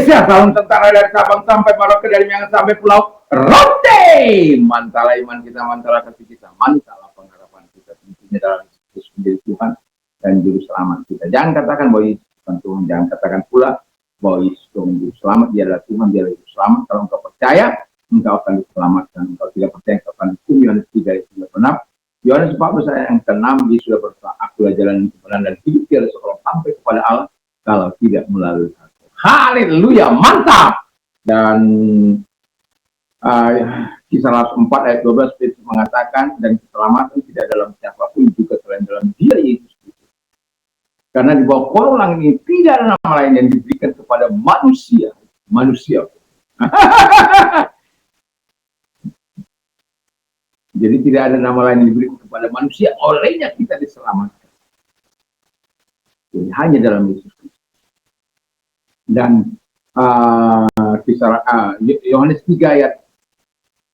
Indonesia, salam tentara dari Sabang sampai Merauke, dari Miangas sampai Pulau Rote. Mantalah iman kita, mantalah kasih kita, mantalah pengharapan kita tentunya dalam Yesus menjadi Tuhan dan Juru Selamat kita. Jangan katakan bahwa Yesus bukan Tuhan, jangan katakan pula bahwa Yesus Tuhan Juru Selamat. Dia adalah Tuhan, dia adalah Juru Selamat. Kalau engkau percaya, engkau akan diselamatkan. Engkau tidak percaya, engkau akan hukum. Yohanes 3 ayat 36. Yohanes 14 ayat yang ke-6, dia sudah berkata, akulah jalan kebenaran dan hidup, tiada seorang sampai kepada Allah kalau tidak melalui aku. Haleluya, mantap. Dan Kisah 4 ayat 12 Petrus mengatakan, dan keselamatan tidak dalam siapapun, juga selain dalam Dia Yesus Kristus. Karena di bawah kolong langit ini tidak ada nama lain yang diberikan kepada manusia. Jadi tidak ada nama lain yang diberikan kepada manusia, olehnya kita diselamatkan. Jadi hanya dalam Yesus Kristus. Dan Yohanes 3 ayat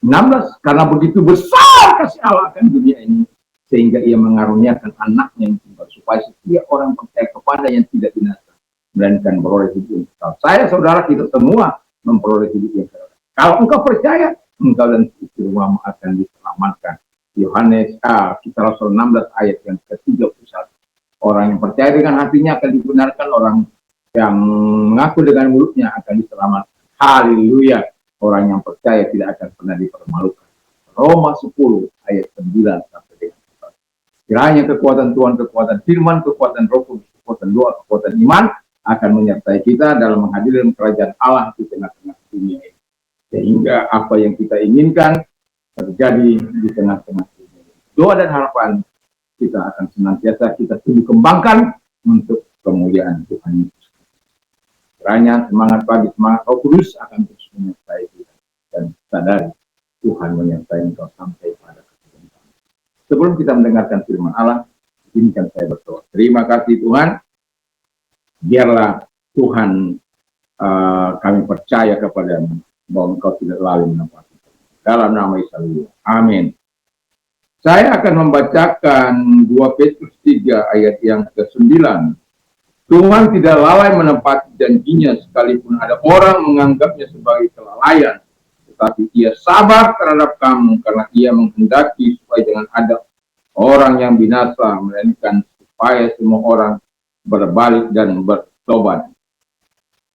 16, karena begitu besar kasih Allah akan dunia ini, sehingga ia mengaruniakan anaknya yang tunggal, supaya setiap orang percaya kepada yang tidak binasa, melainkan beroleh hidup yang kekal. Saya, saudara, kita semua memperoleh hidup yang kekal. Kalau engkau percaya, engkau dan istri rumahmu akan diselamatkan. Yohanes Kisah Rasul 16 ayat yang ke-31. Orang yang percaya dengan hatinya akan dibenarkan, orang yang mengaku dengan mulutnya akan diselamatkan. Haleluya. Orang yang percaya tidak akan pernah dipermalukan. Roma 10 ayat 9 sampai dengan 11. Kiranya kekuatan Tuhan, kekuatan firman, kekuatan Roh Kudus, kekuatan doa, kekuatan iman akan menyertai kita dalam menghadirkan kerajaan Allah di tengah-tengah dunia ini. Sehingga apa yang kita inginkan terjadi di tengah-tengah dunia ini. Doa dan harapan kita akan senantiasa kita tumbuh kembangkan untuk kemuliaan Tuhan Yesus. Kiranya semangat pagi, semangat Roh Kudus akan terus menyertai kita, dan sadari Tuhan menyertai engkau sampai pada kesudahan. Sebelum kita mendengarkan firman Allah, izinkan saya berdoa. Terima kasih Tuhan, biarlah Tuhan kami percaya kepadamu bahwa engkau tidak lalai menempati kita. Dalam nama Yesus, amin. Saya akan membacakan 2 Petrus 3 ayat yang ke-9. Tuhan tidak lalai menepati janjinya sekalipun ada orang menganggapnya sebagai kelalaian, tetapi ia sabar terhadap kamu karena ia menghendaki supaya jangan ada orang yang binasa, melainkan supaya semua orang berbalik dan bertobat.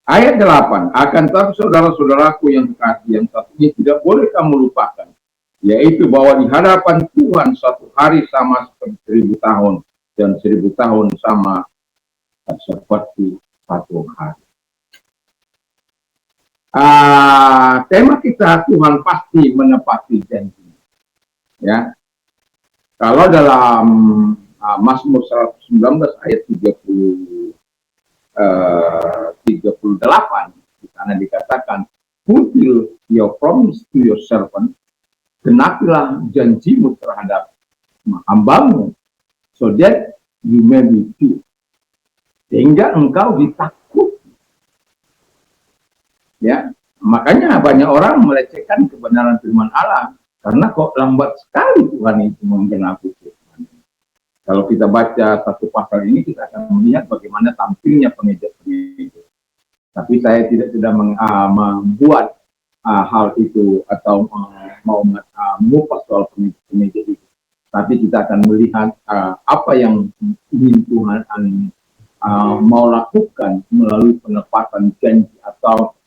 Ayat 8, akan tetapi saudara-saudaraku yang kekasih, yang satu ini tidak boleh kamu lupakan, yaitu bahwa di hadapan Tuhan satu hari sama seperti 1000 tahun, dan 1000 tahun sama seperti satu hari. Tema kita, Tuhan pasti menepati janji. Ya, kalau dalam Mazmur 119 ayat 38, di sana dikatakan, fulfill your promise to your servant, genapilah janjimu terhadap hambamu, so that you may be filled, sehingga engkau ditakuti. Ya, makanya banyak orang melecehkan kebenaran firman Allah karena kok lambat sekali Tuhan itu menggenapi firman. Kalau kita baca satu pasal ini, kita akan melihat bagaimana tampilnya pengejek-pengejek. Tapi saya tidak membuat hal itu atau mau mengupas soal pengejek itu. Tapi kita akan melihat apa yang ingin Tuhan mau lakukan melalui penepatan janji, atau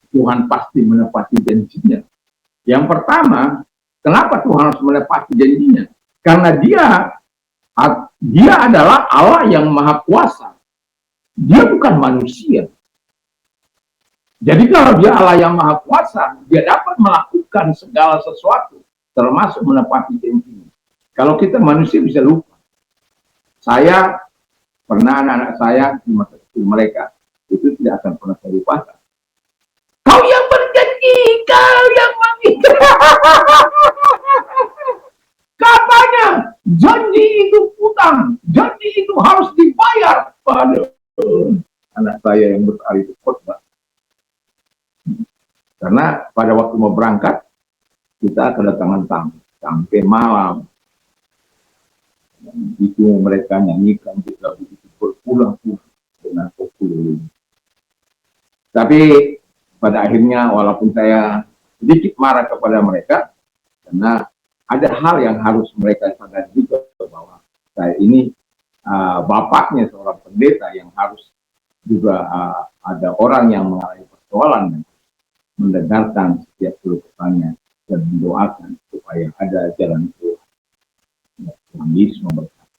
Tuhan pasti menepati janjinya. Yang pertama, kenapa Tuhan harus menepati janjinya? Karena dia adalah Allah yang Maha Kuasa. Dia bukan manusia. Jadi kalau dia Allah yang Maha Kuasa, dia dapat melakukan segala sesuatu, termasuk menepati janjinya. Kalau kita manusia bisa lupa. Saya pernah, anak-anak saya di masa kecil mereka itu tidak akan pernah saya lupakan. Kau yang berjanji, kau yang meminta. Katanya janji itu utang, janji itu harus dibayar pada anak saya yang besar itu khotbah. Karena pada waktu mau berangkat kita kedatangan tamu sampai malam. Itu mereka nyanyikan, kita begitu berpulang-pulang dengan populer. Tapi pada akhirnya walaupun saya sedikit marah kepada mereka, karena ada hal yang harus mereka sadari juga bahwa saya ini bapaknya seorang pendeta yang harus juga ada orang yang mengalami persoalan dan mendengarkan setiap keluh kesahnya dan mendoakan supaya ada jalan keluar. Tuhan Yesus memberkati.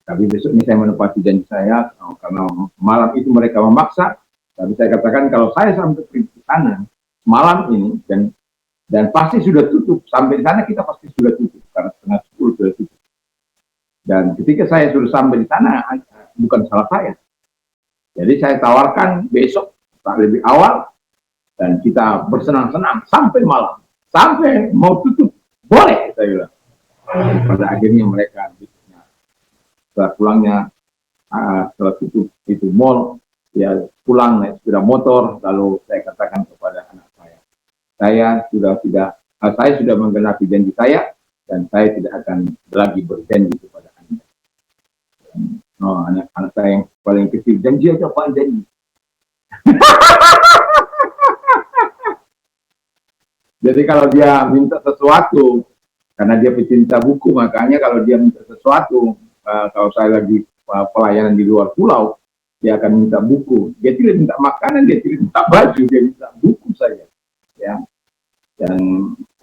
Tapi besoknya saya menepati janji saya karena malam itu mereka memaksa. Tapi saya katakan kalau saya sampai pergi ke sana malam ini dan pasti sudah tutup, sampai di sana kita pasti sudah tutup karena setengah 10 sudah tutup. Dan ketika saya sudah sampai di sana bukan salah saya. Jadi saya tawarkan besok lebih awal dan kita bersenang-senang sampai malam, sampai mau tutup boleh, saya bilang. Pada akhirnya mereka setelah pulangnya setelah tutup itu mall, ya pulang naik sepeda motor. Lalu saya katakan kepada anak saya sudah menggenapi janji saya dan saya tidak akan lagi berjanji kepada Anda. Anak saya yang paling kecil, janji aja Pak, janji. Jadi kalau dia minta sesuatu, karena dia pecinta buku, makanya kalau dia minta sesuatu, kalau saya lagi pelayanan di luar pulau, dia akan minta buku. Dia tidak minta makanan, dia tidak minta baju, dia minta buku saja. Ya. Dan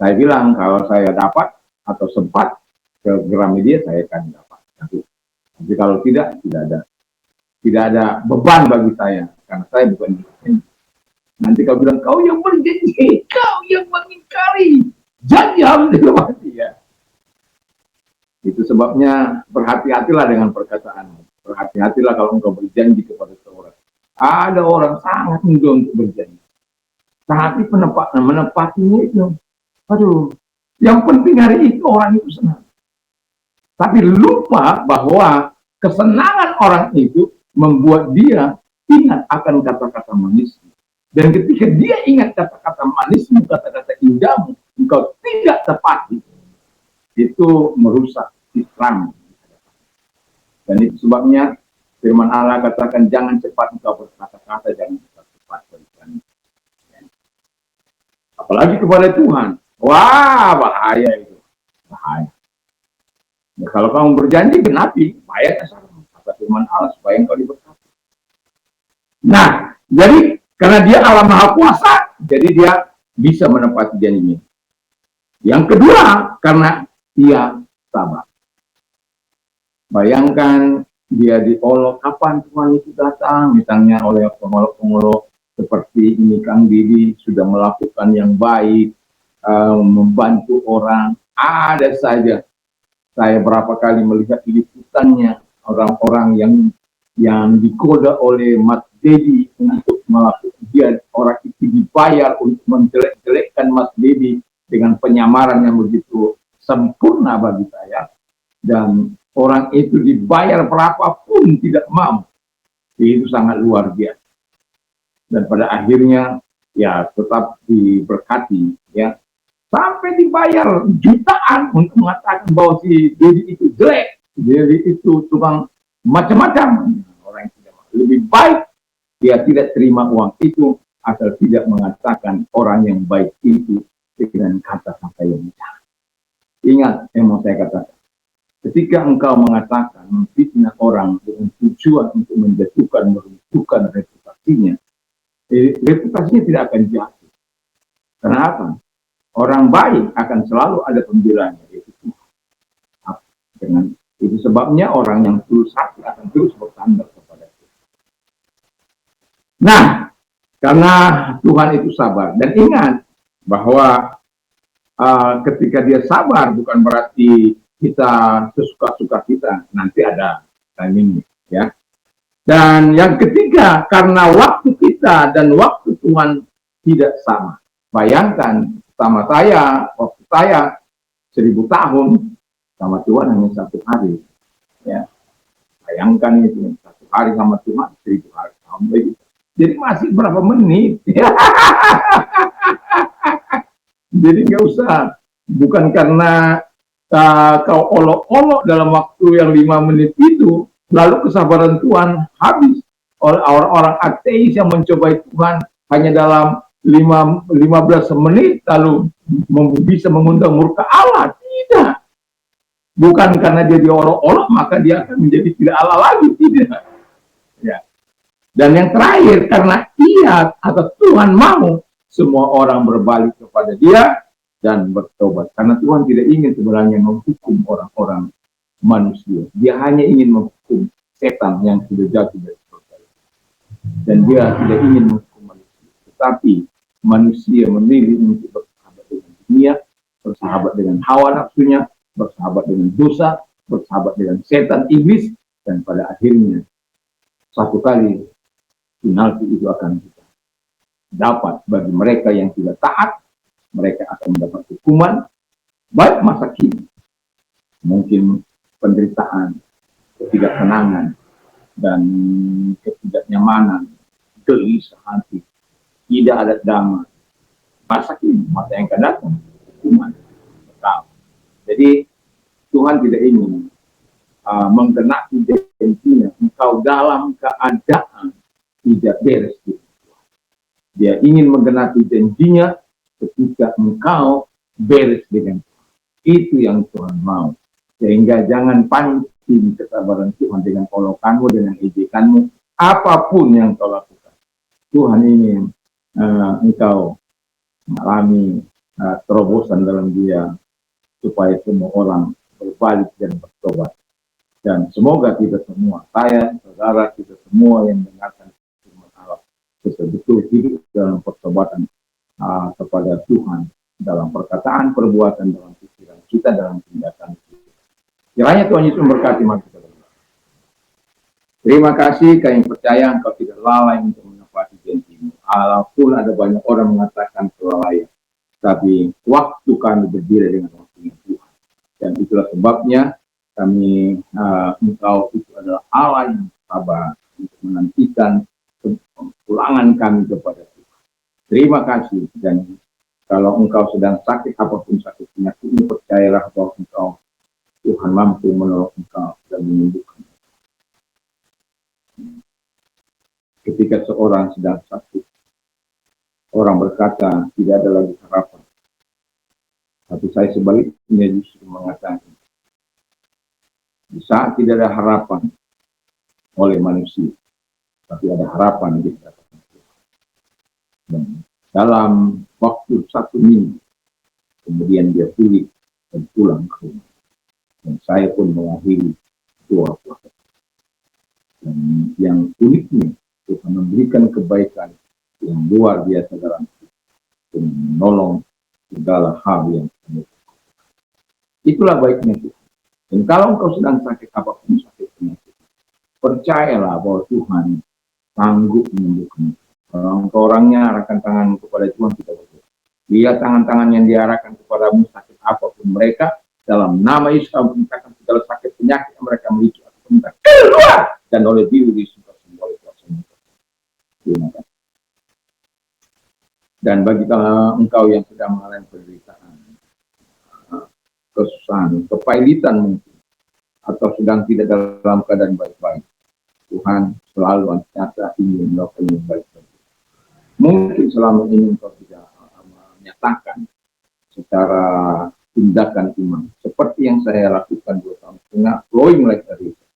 saya bilang kalau saya dapat atau sempat ke Gramedia, saya akan dapat. Tapi kalau tidak ada beban bagi saya, karena saya bukan berjanji. Nanti kau bilang, kau yang berjanji, kau yang mengingkari janji harus dilewati, ya. Itu sebabnya berhati-hatilah dengan perkataanmu. Berhati-hatilah kalau engkau berjanji kepada seorang. Ada orang sangat mudah untuk berjanji, tapi menepatinya itu, aduh, yang penting hari itu orang itu senang. Tapi lupa bahwa kesenangan orang itu membuat dia ingat akan kata-kata manismu. Dan ketika dia ingat kata-kata manismu, kata-kata indahmu, engkau tidak tepati, itu merusak Islam. Dan itu sebabnya firman Allah katakan, jangan cepat engkau berkata-kata, jangan cepat berjanji. Apalagi kepada Tuhan. Wah, bahaya itu. Bahaya. Ya, kalau kamu berjanji, genapi. Bayar kata firman Allah supaya engkau diberkati. Nah, jadi karena dia Allah Maha Kuasa, jadi dia bisa menepati janjinya. Yang kedua, karena dia sabar. Bayangkan dia diolok, kapan Tuhan itu datang, misalnya oleh pengolok-pengolok seperti ini, Kang Didi sudah melakukan yang baik, membantu orang. Ada saja saya berapa kali melihat liputannya orang-orang yang digoda oleh Mas Dedi untuk melakukan, dia orang itu dibayar untuk menjelek-jelekkan Mas Dedi dengan penyamaran yang begitu sempurna bagi saya, dan orang itu dibayar berapapun tidak mau. Itu sangat luar biasa. Dan pada akhirnya ya tetap diberkati, ya, sampai dibayar jutaan untuk mengatakan bahwa si Dedi itu jelek, Dedi itu tukang macam-macam. Orang yang tidak mau. Lebih baik dia tidak terima uang itu asal tidak mengatakan orang yang baik itu dengan kata-kata yang jahat. Ingat yang mau saya katakan, ketika engkau mengatakan memfitnah orang dengan tujuan untuk menjatuhkan, meruntuhkan reputasinya, reputasinya tidak akan jatuh. Kenapa? Orang baik akan selalu ada pembelanya, yaitu Tuhan. Dengan itu sebabnya orang yang tulus hati akan terus bersandar kepada Tuhan. Nah, karena Tuhan itu sabar, dan ingat bahwa ketika dia sabar bukan berarti kita sesuka-suka kita, nanti ada timingnya, ya. Dan yang ketiga, karena waktu kita dan waktu Tuhan tidak sama. Bayangkan sama saya, waktu saya 1000 tahun, sama Tuhan hanya 1 hari, ya. Bayangkan itu, 1 hari sama Tuhan 1000 hari tahun begitu. Jadi masih berapa menit? Jadi nggak usah, bukan karena kau olok-olok dalam waktu yang 5 menit itu, lalu kesabaran Tuhan habis. oleh orang-orang ateis yang mencobai Tuhan hanya dalam 15 menit lalu bisa mengundang murka Allah. Tidak. Bukan karena dia diolok-olok maka dia akan menjadi tidak Allah lagi. Tidak. Ya. Dan yang terakhir, karena ia atau Tuhan mau semua orang berbalik kepada dia dan bertobat. Karena Tuhan tidak ingin sebenarnya menghukum orang-orang manusia. Dia hanya ingin menghukum setan yang sudah jatuh dari surga. Dan dia tidak ingin menghukum manusia. Tetapi manusia memilih untuk bersahabat dengan dunia, bersahabat dengan hawa nafsunya, bersahabat dengan dosa, bersahabat dengan setan iblis, dan pada akhirnya satu kali penalti itu akan kita dapat. Bagi mereka yang tidak taat, mereka akan mendapat hukuman baik masa kini, mungkin penderitaan, ketidaktenangan, dan ketidaknyamanan, gelisah hati, tidak ada damai. Masa kini, masa yang akan datang, hukuman kekal. Jadi Tuhan tidak ingin menggenapi janjinya engkau dalam keadaan tidak beres. Dia ingin menggenapi janjinya ketika engkau beres dengan Tuhan. Itu yang Tuhan mau. Sehingga jangan pancing kesabaran Tuhan dengan olokanmu, dengan ejekanmu, apapun yang kau lakukan. Tuhan ingin engkau mengalami terobosan dalam dia, supaya semua orang berbalik dan bertobat. Dan semoga kita semua, saya, saudara, kita semua yang mendengarkan firman Allah, betul-betul hidup dalam pertobatan kepada Tuhan, dalam perkataan, perbuatan, dalam pikiran kita, dalam tindakan kita. Kiranya Tuhan Yesus memberkati mari kita berdoa. Terima kasih, kami percaya engkau tidak lalai untuk menepati janjimu. Walaupun ada banyak orang mengatakan kelalaian, tapi waktu kami berdiri dengan waktunya Tuhan. Dan itulah sebabnya kami, engkau itu adalah Allah yang sabar untuk menantikan pulangan kami kepada Tuhan. Terima kasih. Dan kalau engkau sedang sakit, apapun sakit penyakitmu, percayalah bahwa engkau, Tuhan mampu menolong engkau dan menyembuhkan. Ketika seorang sedang sakit, orang berkata tidak ada lagi harapan. Tapi saya sebaliknya justru mengatakan, di saat tidak ada harapan oleh manusia, tapi ada harapan di hadapan Tuhan. Dan dalam waktu 1 minggu, kemudian dia pulih dan pulang ke rumah. Dan saya pun mengakhiri doa puasa. Dan yang uniknya, Tuhan memberikan kebaikan yang luar biasa dalam hidup, dan menolong segala hal yang kami lakukan. Itulah baiknya Tuhan. Dan kalau engkau sedang sakit apapun sakit penyakit, percayalah bahwa Tuhan sanggup menyembuhkan. Kalau engkau orangnya arahkan tangan kepada Tuhan, tidak boleh. Lihat tangan-tangan yang diarahkan kepadamu, sakit apapun mereka, dalam nama Yesus kami perintahkan segala sakit penyakit yang mereka miliki, atau minta keluar dan oleh diri sembuh oleh kuasa Terima kasih. Dan bagi engkau yang sedang mengalami penderitaan, kesusahan, kepailitan mungkin, atau sedang tidak dalam keadaan baik-baik, Tuhan selalu senantiasa ingin melakukan yang baik-baik. Mungkin selama ini engkau tidak menyatakan secara tindakan iman, seperti yang saya lakukan 2 tahun setengah, flowing like a river,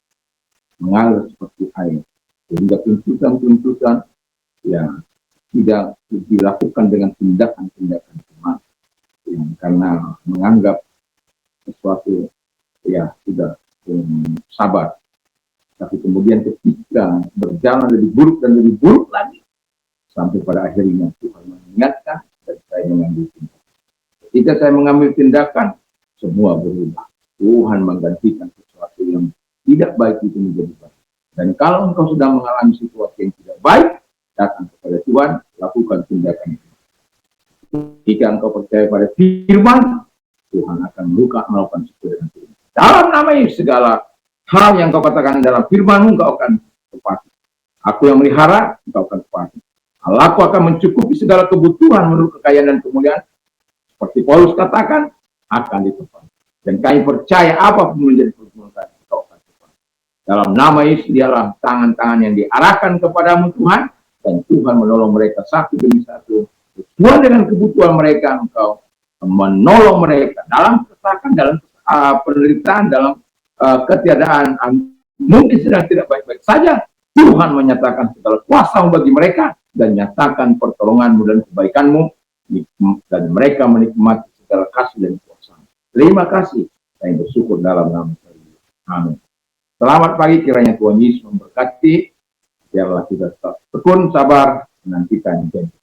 mengalir seperti air, sehingga tuntutan-tuntutan yang tidak dilakukan dengan tindakan-tindakan iman, karena menganggap sesuatu ya sudah sabar. Tapi kemudian ketika berjalan lebih buruk dan lebih buruk lagi, sampai pada akhirnya Tuhan mengingatkan dan saya mengambil tindakan. Ketika saya mengambil tindakan, semua berubah. Tuhan menggantikan sesuatu yang tidak baik itu menjadi baik. Dan kalau engkau sedang mengalami situasi yang tidak baik, datang kepada Tuhan, lakukan tindakan itu. Jika engkau percaya pada firman, Tuhan akan melakukan sesuatu dengan firman. Dalam nama Yesus, segala hal yang kau katakan dalam firman-Mu, engkau akan tepati. Aku yang melihara, engkau akan tepati. Allahku akan mencukupi segala kebutuhan menurut kekayaan dan kemuliaan. Seperti Paulus katakan, akan ditepati. Dan kami percaya apapun menjadi perbuatan, engkau akan tepati. Dalam nama Yesus, dialah tangan-tangan yang diarahkan kepadamu Tuhan, dan Tuhan menolong mereka satu demi satu. Sesuai dengan kebutuhan mereka, Engkau menolong mereka dalam kesakan, dalam penderitaan, dalam ketiadaan, mungkin sedang tidak baik-baik saja. Tuhan menyatakan segala kuasa bagi mereka, dan nyatakan pertolonganmu dan kebaikanmu, dan mereka menikmati segala kasih dan kuasa. Terima kasih, saya bersyukur dalam nama Tuhan. Amin. Selamat pagi, kiranya Tuhan Yesus memberkati. Biarlah kita tetap tekun, sabar, menantikan janji.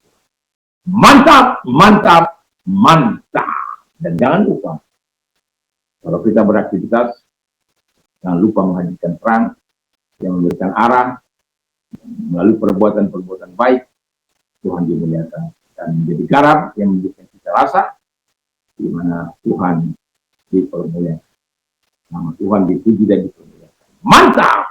Mantap, mantap, mantap. Dan jangan lupa, kalau kita beraktivitas, jangan lupa menghadirkan terang yang memberikan arah melalui perbuatan-perbuatan baik. Tuhan dimuliakan dan menjadi garam yang memberikan kita rasa, di mana Tuhan dipermuliakan. Nama Tuhan dipuji dan dipermuliakan. Mantap!